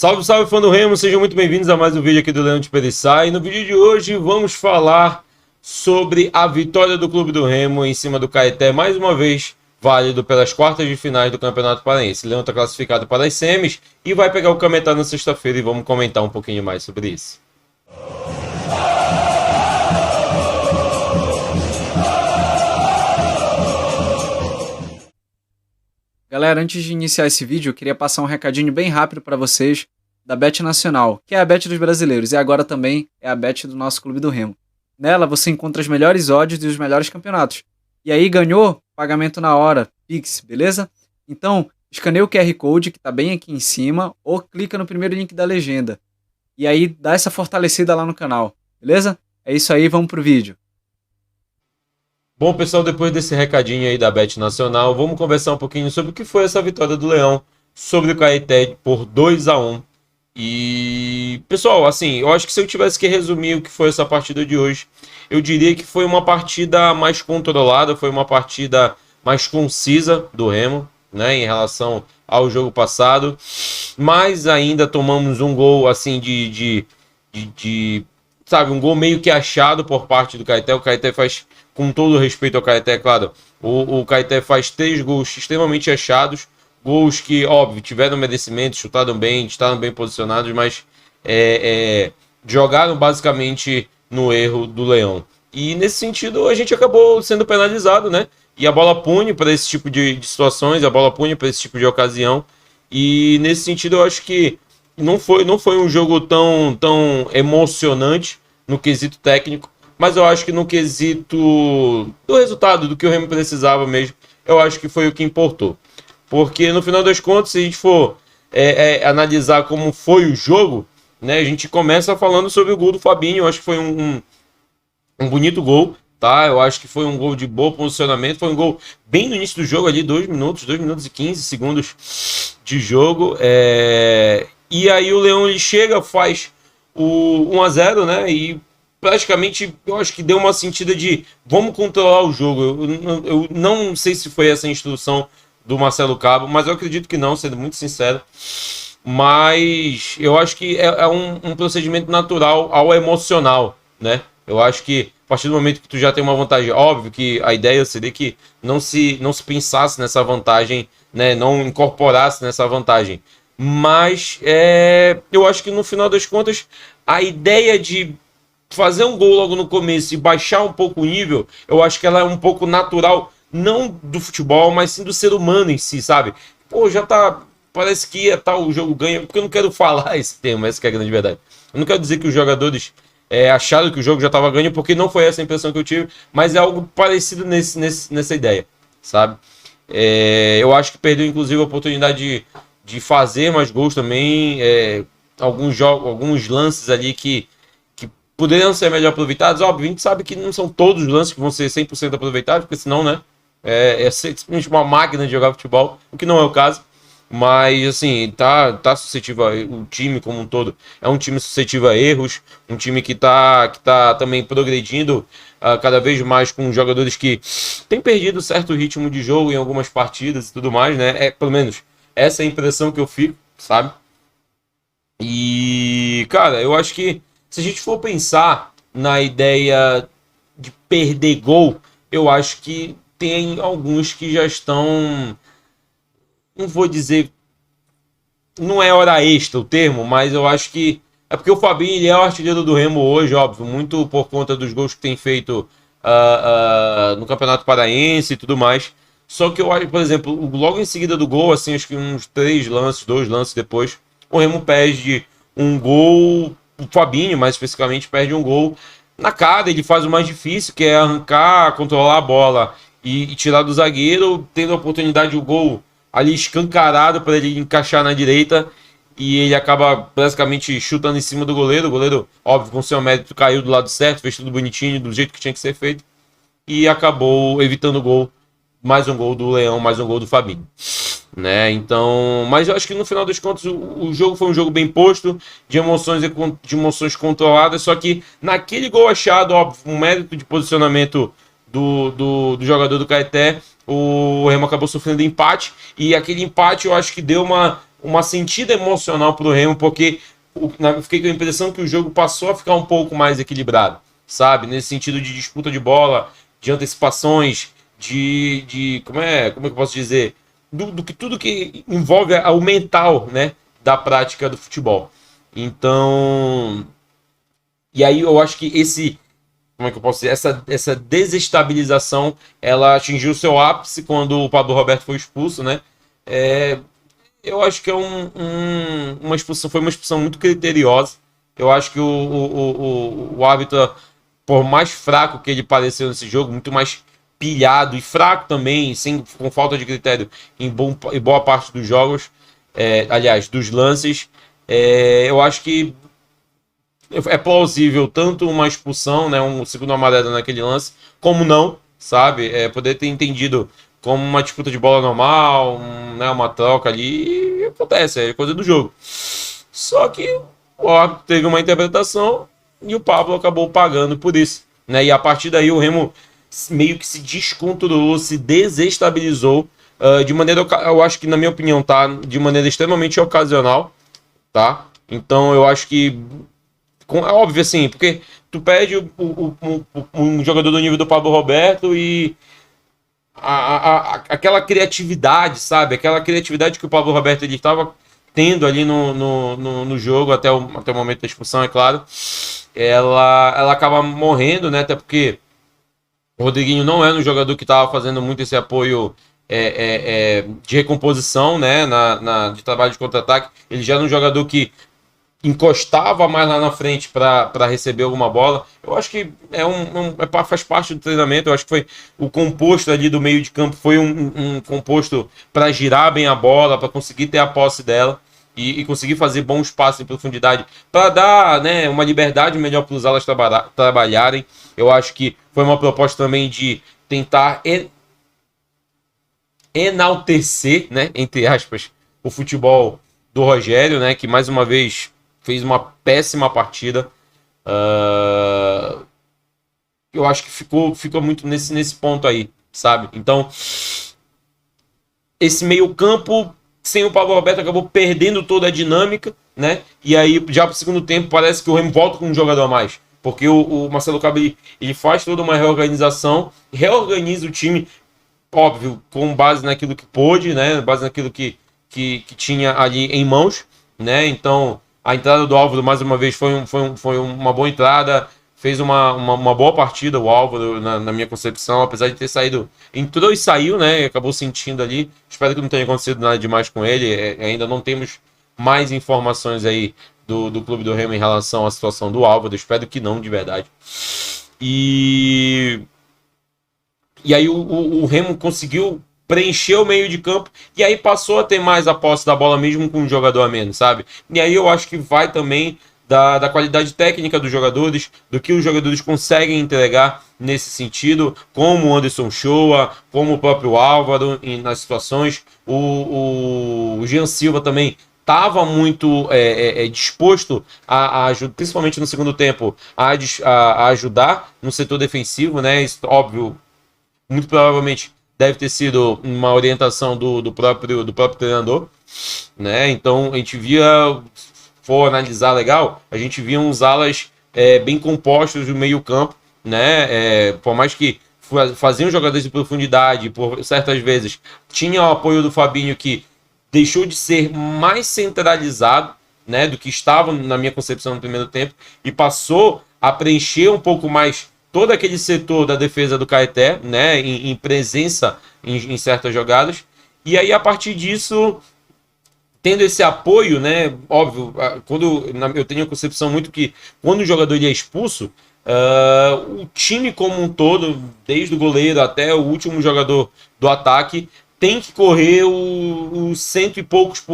Salve, salve, fã do Remo, sejam muito bem-vindos a mais um vídeo aqui do Leão de Periçá. E no vídeo de hoje vamos falar sobre a vitória do Clube do Remo em cima do Caeté, mais uma vez válido pelas quartas de finais do Campeonato Paraense. O Leão está classificado para as semis e vai pegar o Cametá na sexta-feira e vamos comentar um pouquinho mais sobre isso. Galera, antes de iniciar esse vídeo, eu queria passar um recadinho bem rápido para vocês da Bet Nacional, que é a Bet dos brasileiros e agora também é a Bet do nosso Clube do Remo. Nela você encontra as melhores odds e os melhores campeonatos. E aí ganhou? Pagamento na hora, Pix, beleza? Então, escaneia o QR Code que está bem aqui em cima ou clica no primeiro link da legenda. E aí dá essa fortalecida lá no canal, beleza? É isso aí, vamos pro vídeo. Bom, pessoal, depois desse recadinho aí da Bet Nacional, vamos conversar um pouquinho sobre o que foi essa vitória do Leão sobre o Caeté por 2-1. E, pessoal, assim, eu acho que se eu tivesse que resumir o que foi essa partida de hoje, eu diria que foi uma partida mais controlada, foi uma partida mais concisa do Remo, né, em relação ao jogo passado, mas ainda tomamos um gol, assim, sabe, um gol meio que achado por parte do Caeté. O Caeté faz, com todo respeito ao Caeté, claro, o Caeté faz 3 gols extremamente achados, gols que, óbvio, tiveram merecimento, chutaram bem, estavam bem posicionados, mas jogaram basicamente no erro do Leão. E nesse sentido a gente acabou sendo penalizado, né? E a bola pune para esse tipo de situações, a bola pune para esse tipo de ocasião. E nesse sentido eu acho que não foi um jogo tão emocionante no quesito técnico, mas eu acho que no quesito do resultado, do que o Remo precisava mesmo, eu acho que foi o que importou. Porque no final das contas, se a gente for analisar como foi o jogo, né, a gente começa falando sobre o gol do Fabinho. Eu acho que foi um bonito gol, tá? Eu acho que foi um gol de bom posicionamento, foi um gol bem no início do jogo ali, 2 minutos e 15 segundos de jogo. E aí o Leão ele chega, faz o 1-0, né? E praticamente eu acho que deu uma sentida de vamos controlar o jogo. Eu não sei se foi essa a instrução do Marcelo Cabo, mas eu acredito que não, sendo muito sincero. Mas eu acho que é um procedimento natural ao emocional, né? Eu acho que a partir do momento que tu já tem uma vantagem, óbvio que a ideia seria que não se pensasse nessa vantagem, né? Não incorporasse nessa vantagem. Mas eu acho que no final das contas, a ideia de fazer um gol logo no começo e baixar um pouco o nível, eu acho que ela é um pouco natural, não do futebol, mas sim do ser humano em si, sabe? Pô, já tá, parece que ia tá, o jogo ganha, porque eu não quero falar esse termo, essa que é a grande verdade. Eu não quero dizer que os jogadores acharam que o jogo já estava ganho, porque não foi essa a impressão que eu tive, mas é algo parecido nessa ideia, sabe? Eu acho que perdeu inclusive a oportunidade de fazer mais gols também, alguns lances ali que poderiam ser melhor aproveitados. Óbvio, a gente sabe que não são todos os lances que vão ser 100% aproveitados, porque senão, né, simplesmente uma máquina de jogar futebol, o que não é o caso. Mas, assim, tá suscetível, o time como um todo é um time suscetível a erros, um time que tá também progredindo cada vez mais com jogadores que têm perdido certo ritmo de jogo em algumas partidas e tudo mais, né? Pelo menos essa é a impressão que eu fico, sabe? E, cara, eu acho que se a gente for pensar na ideia de perder gol, eu acho que tem alguns que já estão, não vou dizer, não é hora extra o termo, mas eu acho que é porque o Fabinho ele é o artilheiro do Remo hoje, óbvio, muito por conta dos gols que tem feito no Campeonato Paraense e tudo mais. Só que eu acho, por exemplo, logo em seguida do gol, assim, acho que uns 2 lances depois, o Remo perde um gol. O Fabinho, mais especificamente, perde um gol na cara. Ele faz o mais difícil, que é arrancar, controlar a bola e tirar do zagueiro, tendo a oportunidade o gol ali escancarado para ele encaixar na direita, e ele acaba basicamente chutando em cima do goleiro. O goleiro, óbvio, com seu mérito, caiu do lado certo, fez tudo bonitinho, do jeito que tinha que ser feito, e acabou evitando o gol. Mais um gol do Leão, mais um gol do Fabinho, né? Então, mas eu acho que no final das contas o jogo foi um jogo bem posto, de emoções controladas. Só que naquele gol achado, óbvio, um mérito de posicionamento do jogador do Caeté, o Remo acabou sofrendo empate, e aquele empate eu acho que deu uma uma sentida emocional pro Remo, porque eu fiquei com a impressão que o jogo passou a ficar um pouco mais equilibrado, sabe? Nesse sentido de disputa de bola, de antecipações, como é que eu posso dizer? Do que tudo que envolve o mental, né, da prática do futebol. Então, e aí eu acho que como é que eu posso dizer? Essa desestabilização, ela atingiu seu ápice quando o Pablo Roberto foi expulso, né? Eu acho que uma expulsão, foi uma expulsão muito criteriosa. Eu acho que o árbitro, por mais fraco que ele pareceu nesse jogo, muito mais pilhado e fraco também, com falta de critério em boa parte dos jogos, aliás, dos lances, eu acho que é plausível tanto uma expulsão, né, um segundo amarelo naquele lance, como não, sabe? Poder ter entendido como uma disputa de bola normal, né, uma troca ali, e acontece, é coisa do jogo. Só que o árbitro teve uma interpretação e o Pablo acabou pagando por isso, né? E a partir daí o Remo meio que se descontrolou, se desestabilizou de maneira, eu acho que, na minha opinião, tá de maneira extremamente ocasional, tá? Então eu acho que é óbvio assim, porque tu pede um jogador do nível do Pablo Roberto e aquela criatividade, sabe? Aquela criatividade que o Pablo Roberto ele estava tendo ali no jogo até o momento da expulsão, é claro, ela acaba morrendo, né? Até porque o Rodriguinho não era um jogador que estava fazendo muito esse apoio de recomposição, né? De trabalho de contra-ataque. Ele já era um jogador que encostava mais lá na frente para receber alguma bola. Eu acho que faz parte do treinamento. Eu acho que foi o composto ali do meio de campo, foi um composto para girar bem a bola, para conseguir ter a posse dela e conseguir fazer bons passes em profundidade, para dar, né, uma liberdade melhor para os alas trabalharem. Eu acho que foi uma proposta também de tentar enaltecer, né, entre aspas, o futebol do Rogério, né, que mais uma vez fez uma péssima partida. Eu acho que ficou muito nesse ponto aí, sabe? Então, esse meio campo sem o Pablo Roberto acabou perdendo toda a dinâmica, né? E aí, já pro segundo tempo, parece que o Remo volta com um jogador a mais. Porque o Marcelo Cabo, ele faz toda uma reorganização, reorganiza o time, óbvio, com base naquilo que pôde, né? Base naquilo que tinha ali em mãos, né? Então, a entrada do Álvaro, mais uma vez, foi uma boa entrada, fez uma boa partida o Álvaro, na minha concepção, apesar de ter saído, entrou e saiu, né? Acabou sentindo ali. Espero que não tenha acontecido nada demais com ele. Ainda não temos mais informações aí do Clube do Remo em relação à situação do Álvaro. Espero que não, de verdade. E aí o Remo conseguiu preencher o meio de campo e aí passou a ter mais a posse da bola mesmo com um jogador a menos, sabe? E aí eu acho que vai também da qualidade técnica dos jogadores, do que os jogadores conseguem entregar nesse sentido, como o Anderson Shoa, como o próprio Álvaro nas situações. O Jean Silva também estava muito disposto a ajudar, principalmente no segundo tempo, a ajudar no setor defensivo, né? Isso, óbvio, muito provavelmente deve ter sido uma orientação do próprio treinador, né? Então a gente via, se for analisar legal, a gente via uns alas bem compostos no meio campo, né? Por mais que faziam jogadores de profundidade, por certas vezes tinha o apoio do Fabinho, que deixou de ser mais centralizado, né, do que estava na minha concepção no primeiro tempo, e passou a preencher um pouco mais todo aquele setor da defesa do Caeté, né, em presença em certas jogadas. E aí, a partir disso, tendo esse apoio, né, óbvio, eu tenho a concepção muito que quando o jogador ele é expulso, o time como um todo, desde o goleiro até o último jogador do ataque, tem que correr os cento e poucos,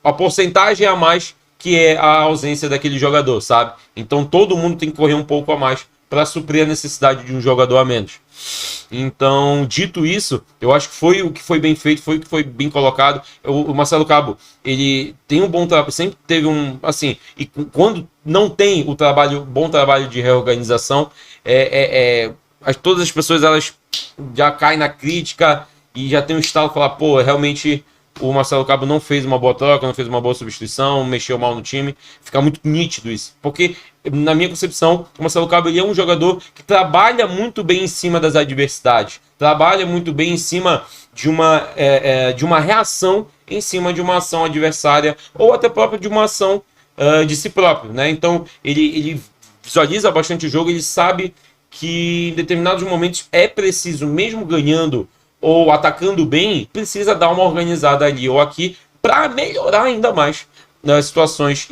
a porcentagem a mais que é a ausência daquele jogador, sabe? Então todo mundo tem que correr um pouco a mais para suprir a necessidade de um jogador a menos. Então, dito isso, eu acho que foi o que foi bem feito, foi o que foi bem colocado. O Marcelo Cabo, ele tem um bom trabalho, sempre teve assim, e quando não tem bom trabalho de reorganização, todas as pessoas elas já caem na crítica e já tem um estalo de falar, pô, realmente o Marcelo Cabo não fez uma boa troca, não fez uma boa substituição, mexeu mal no time. Fica muito nítido isso. Porque, na minha concepção, o Marcelo Cabo ele é um jogador que trabalha muito bem em cima das adversidades. Trabalha muito bem em cima de uma reação em cima de uma ação adversária ou até própria de uma ação de si próprio, né? Então, ele visualiza bastante o jogo, ele sabe que em determinados momentos é preciso, mesmo ganhando ou atacando bem, precisa dar uma organizada ali ou aqui para melhorar ainda mais nas situações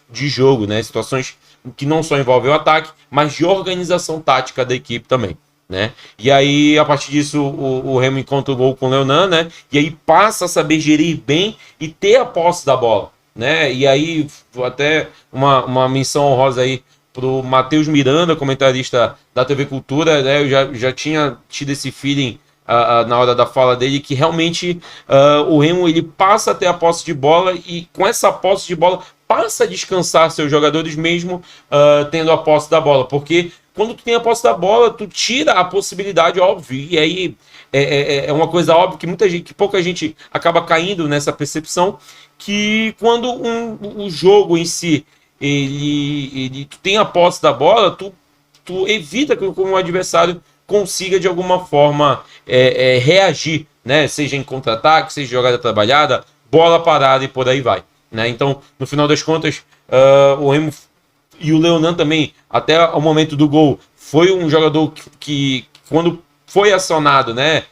de jogo, né? Situações que não só envolvem o ataque, mas de organização tática da equipe também, né? E aí, a partir disso, o Remo encontra o gol com o Leonan, né? E aí passa a saber gerir bem e ter a posse da bola, né? E aí, até uma menção honrosa aí pro Matheus Miranda, comentarista da TV Cultura, né? Eu já tinha tido esse feeling na hora da fala dele, que realmente o Remo ele passa a ter a posse de bola e com essa posse de bola passa a descansar seus jogadores mesmo tendo a posse da bola, porque quando tu tem a posse da bola, tu tira a possibilidade, óbvio, e aí é uma coisa óbvia que pouca gente acaba caindo nessa percepção, que quando o jogo em si tu tem a posse da bola, tu evita que o adversário consiga de alguma forma reagir, né? Seja em contra-ataque, seja jogada trabalhada, bola parada e por aí vai, né? Então, no final das contas, o Remo e o Leonan também, até o momento do gol, foi um jogador que quando foi acionado, né,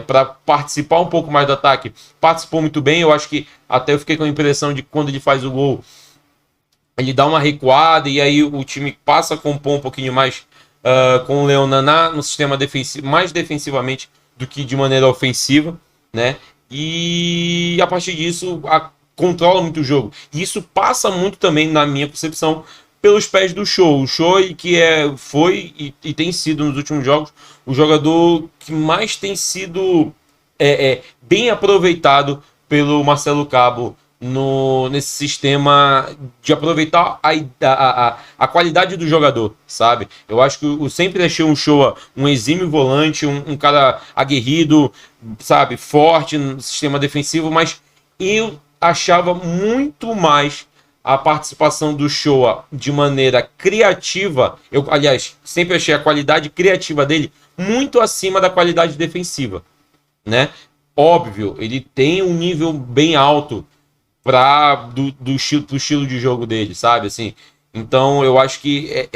para participar um pouco mais do ataque, participou muito bem. Eu acho que até eu fiquei com a impressão de que quando ele faz o gol, ele dá uma recuada e aí o time passa a compor um pouquinho mais com o Leonan no sistema defensivo, mais defensivamente do que de maneira ofensiva, né? E a partir disso controla muito o jogo. E isso passa muito também, na minha concepção, pelos pés do Show. O Show que foi e tem sido nos últimos jogos o jogador que mais tem sido bem aproveitado pelo Marcelo Cabo nesse sistema de aproveitar a qualidade do jogador, sabe? Eu acho que eu sempre achei um Show um exímio volante, um cara aguerrido, sabe? Forte no sistema defensivo, mas eu achava muito mais a participação do Show de maneira criativa. Eu, aliás, sempre achei a qualidade criativa dele muito acima da qualidade defensiva, né? Óbvio, ele tem um nível bem alto do estilo de jogo dele, sabe? Assim, então eu acho que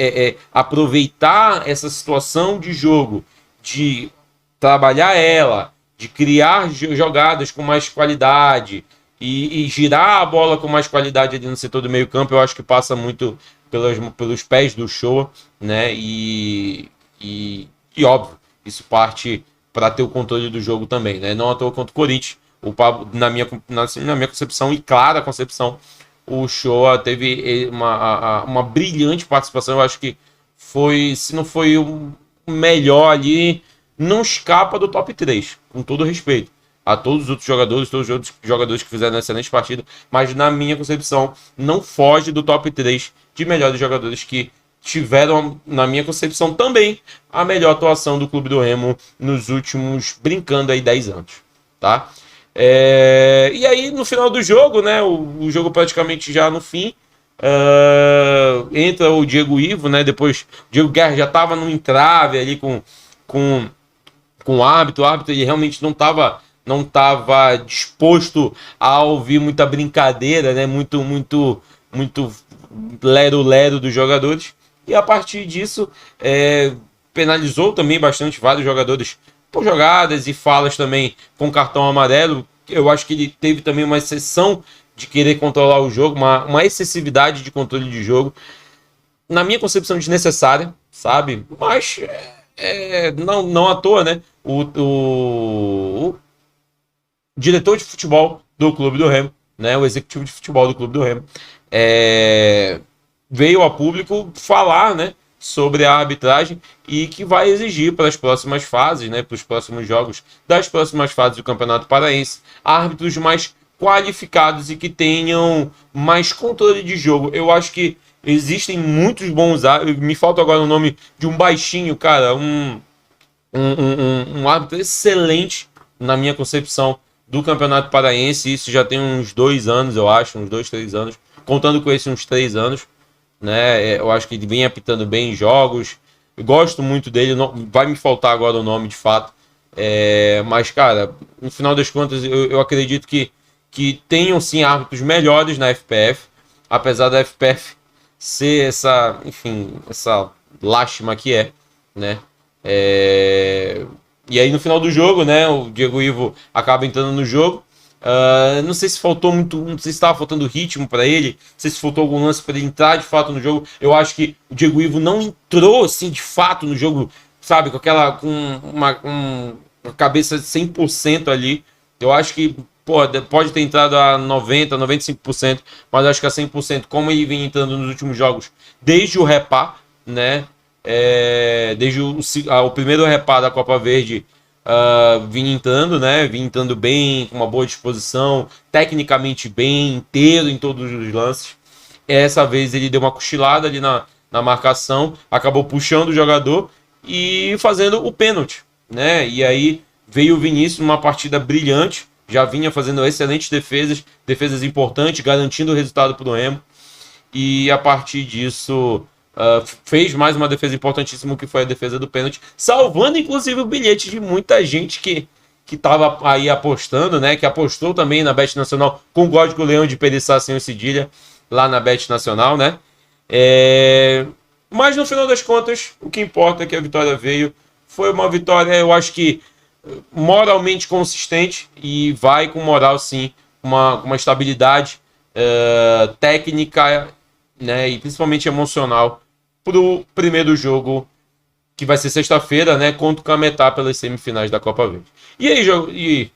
aproveitar essa situação de jogo, de trabalhar ela, de criar jogadas com mais qualidade e girar a bola com mais qualidade ali no setor do meio campo, eu acho que passa muito pelos pés do Show, né? E óbvio, isso parte para ter o controle do jogo também, né? Não à toa contra o Corinthians. O Pablo, na minha concepção e clara concepção, o Show teve uma brilhante participação. Eu acho que foi, se não foi o melhor ali, não escapa do top 3, com todo respeito a todos os outros jogadores que fizeram uma excelente partida, mas na minha concepção não foge do top 3 de melhores jogadores que tiveram, na minha concepção também, a melhor atuação do Clube do Remo nos últimos, brincando aí, 10 anos, tá? E aí, no final do jogo, né, o jogo praticamente já no fim, entra o Diego Ivo, né, depois o Diego Guerra já estava no entrave ali com o árbitro ele realmente não estava disposto a ouvir muita brincadeira, né, muito lero-lero dos jogadores, e a partir disso penalizou também bastante vários jogadores por jogadas e falas também com cartão amarelo. Eu acho que ele teve também uma exceção de querer controlar o jogo, uma excessividade de controle de jogo, na minha concepção desnecessária, sabe? Mas não à toa, né? O diretor de futebol do Clube do Remo, né? O executivo de futebol do Clube do Remo, veio a público falar, né, sobre a arbitragem e que vai exigir para as próximas fases, né, para os próximos jogos das próximas fases do Campeonato Paraense, árbitros mais qualificados e que tenham mais controle de jogo. Eu acho que existem muitos bons árbitros, me falta agora o nome de um baixinho, cara, um árbitro excelente, na minha concepção, do Campeonato Paraense. Isso já tem uns 2 anos, eu acho, uns 2, 3 anos. Contando com esse, uns 3 anos. Né? Eu acho que ele vem apitando bem em jogos. Eu gosto muito dele. Não, vai me faltar agora o nome de fato. Mas, cara, no final das contas, eu acredito que tenham sim árbitros melhores na FPF. Apesar da FPF ser essa, enfim, essa lástima que é, né? E aí no final do jogo, né, o Diego Ivo acaba entrando no jogo. Não sei se faltou muito, não sei se estava faltando ritmo para ele, não sei se faltou algum lance para ele entrar de fato no jogo. Eu acho que o Diego Ivo não entrou assim de fato no jogo, sabe, com uma cabeça 100% ali. Eu acho que pode ter entrado a 90%, 95%, mas acho que a 100%, como ele vem entrando nos últimos jogos, desde o Repá, né? Desde o primeiro Repá da Copa Verde, vinha entrando, né? Vinha entrando bem, com uma boa disposição, tecnicamente bem, inteiro em todos os lances. Essa vez ele deu uma cochilada ali na marcação, acabou puxando o jogador e fazendo o pênalti, né? E aí veio o Vinícius numa partida brilhante, já vinha fazendo excelentes defesas importantes, garantindo o resultado para o Remo. E a partir disso, fez mais uma defesa importantíssima, que foi a defesa do pênalti, salvando inclusive o bilhete de muita gente que estava aí apostando, né? Que apostou também na Bet Nacional com o código Leão de Periçá sem o cedilha, lá na Bet Nacional, né? Mas no final das contas, o que importa é que a vitória veio. Foi uma vitória, eu acho que moralmente consistente, e vai com moral sim, uma estabilidade técnica, né, e principalmente emocional pro primeiro jogo, que vai ser sexta-feira, né, contra o Cametá pelas semifinais da Copa Verde. E aí,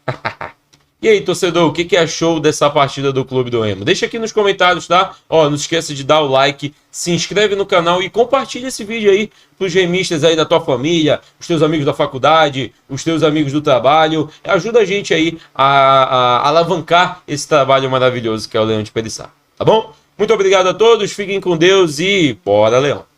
e aí, torcedor, o que achou dessa partida do Clube do Remo? Deixa aqui nos comentários, tá? Não esqueça de dar o like, se inscreve no canal e compartilha esse vídeo aí pros remistas aí da tua família, os teus amigos da faculdade, os teus amigos do trabalho. Ajuda a gente aí a alavancar esse trabalho maravilhoso que é o Leão de Periçá, tá bom? Muito obrigado a todos, fiquem com Deus e bora, Leão!